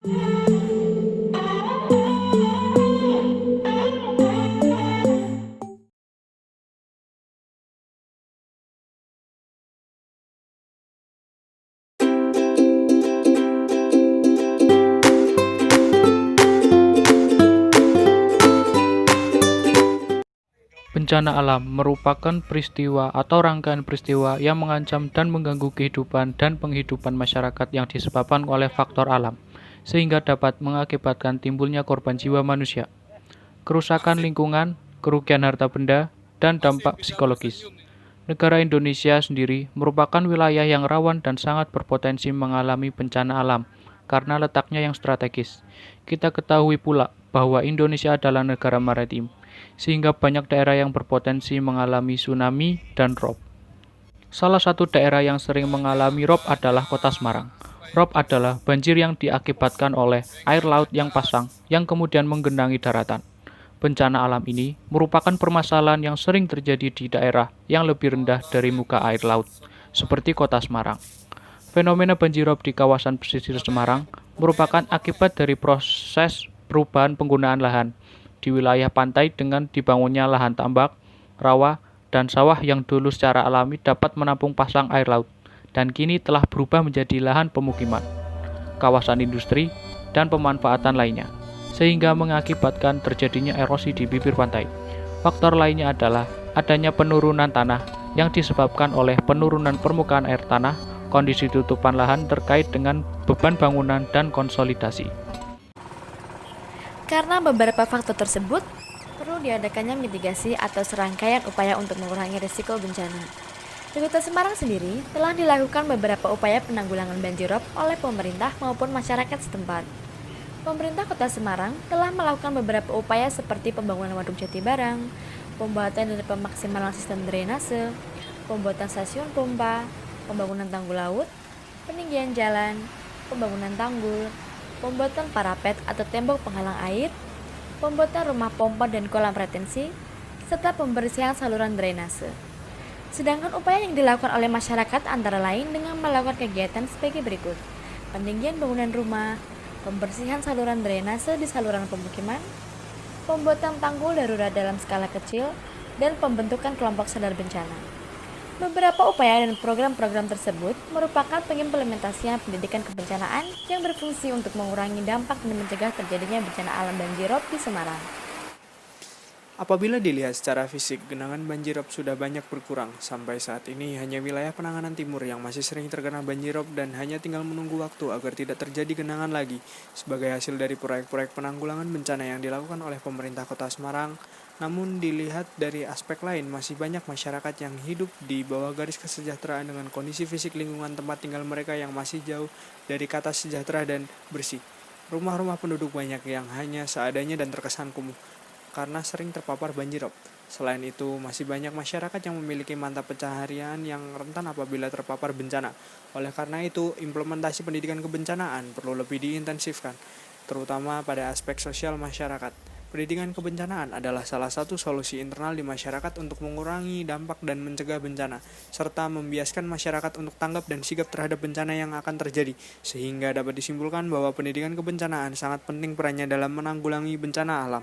Bencana alam merupakan peristiwa atau rangkaian peristiwa yang mengancam dan mengganggu kehidupan dan penghidupan masyarakat yang disebabkan oleh faktor alam, sehingga dapat mengakibatkan timbulnya korban jiwa manusia, kerusakan lingkungan, kerugian harta benda, dan dampak psikologis. Negara Indonesia sendiri merupakan wilayah yang rawan dan sangat berpotensi mengalami bencana alam karena letaknya yang strategis. Kita ketahui pula bahwa Indonesia adalah negara maritim, sehingga banyak daerah yang berpotensi mengalami tsunami dan rob. Salah satu daerah yang sering mengalami rob adalah Kota Semarang. Rob adalah banjir yang diakibatkan oleh air laut yang pasang yang kemudian menggenangi daratan. Bencana alam ini merupakan permasalahan yang sering terjadi di daerah yang lebih rendah dari muka air laut, seperti Kota Semarang. Fenomena banjirop di kawasan pesisir Semarang merupakan akibat dari proses perubahan penggunaan lahan di wilayah pantai dengan dibangunnya lahan tambak, rawa, dan sawah yang dulu secara alami dapat menampung pasang air laut, dan kini telah berubah menjadi lahan pemukiman, kawasan industri, dan pemanfaatan lainnya, sehingga mengakibatkan terjadinya erosi di bibir pantai. Faktor lainnya adalah adanya penurunan tanah yang disebabkan oleh penurunan permukaan air tanah, kondisi tutupan lahan terkait dengan beban bangunan dan konsolidasi. Karena beberapa faktor tersebut, perlu diadakannya mitigasi atau serangkaian upaya untuk mengurangi risiko bencana. Di Kota Semarang sendiri telah dilakukan beberapa upaya penanggulangan banjirop oleh pemerintah maupun masyarakat setempat. Pemerintah Kota Semarang telah melakukan beberapa upaya seperti pembangunan waduk jati barang, pembuatan dan pemaksimalan sistem drainase, pembuatan stasiun pompa, pembangunan tanggul laut, peninggian jalan, pembangunan tanggul, pembuatan parapet atau tembok penghalang air, pembuatan rumah pompa dan kolam retensi, serta pembersihan saluran drainase. Sedangkan upaya yang dilakukan oleh masyarakat antara lain dengan melakukan kegiatan sebagai berikut: peninggian bangunan rumah, pembersihan saluran drainase di saluran pemukiman, pembuatan tanggul darurat dalam skala kecil, dan pembentukan kelompok sadar bencana. Beberapa upaya dan program-program tersebut merupakan pengimplementasian pendidikan kebencanaan yang berfungsi untuk mengurangi dampak dan mencegah terjadinya bencana alam banjirop di Semarang. Apabila dilihat secara fisik, genangan banjirop sudah banyak berkurang. Sampai saat ini hanya wilayah penanganan timur yang masih sering terkena banjirop dan hanya tinggal menunggu waktu agar tidak terjadi genangan lagi. Sebagai hasil dari proyek-proyek penanggulangan bencana yang dilakukan oleh pemerintah Kota Semarang, namun dilihat dari aspek lain, masih banyak masyarakat yang hidup di bawah garis kesejahteraan dengan kondisi fisik lingkungan tempat tinggal mereka yang masih jauh dari kata sejahtera dan bersih. Rumah-rumah penduduk banyak yang hanya seadanya dan terkesan kumuh karena sering terpapar banjirop. Selain itu, masih banyak masyarakat yang memiliki mata pencaharian yang rentan apabila terpapar bencana. Oleh karena itu, implementasi pendidikan kebencanaan perlu lebih diintensifkan, terutama pada aspek sosial masyarakat. Pendidikan kebencanaan adalah salah satu solusi internal di masyarakat untuk mengurangi dampak dan mencegah bencana, serta membiaskan masyarakat untuk tanggap dan sigap terhadap bencana yang akan terjadi, sehingga dapat disimpulkan bahwa pendidikan kebencanaan sangat penting perannya dalam menanggulangi bencana alam.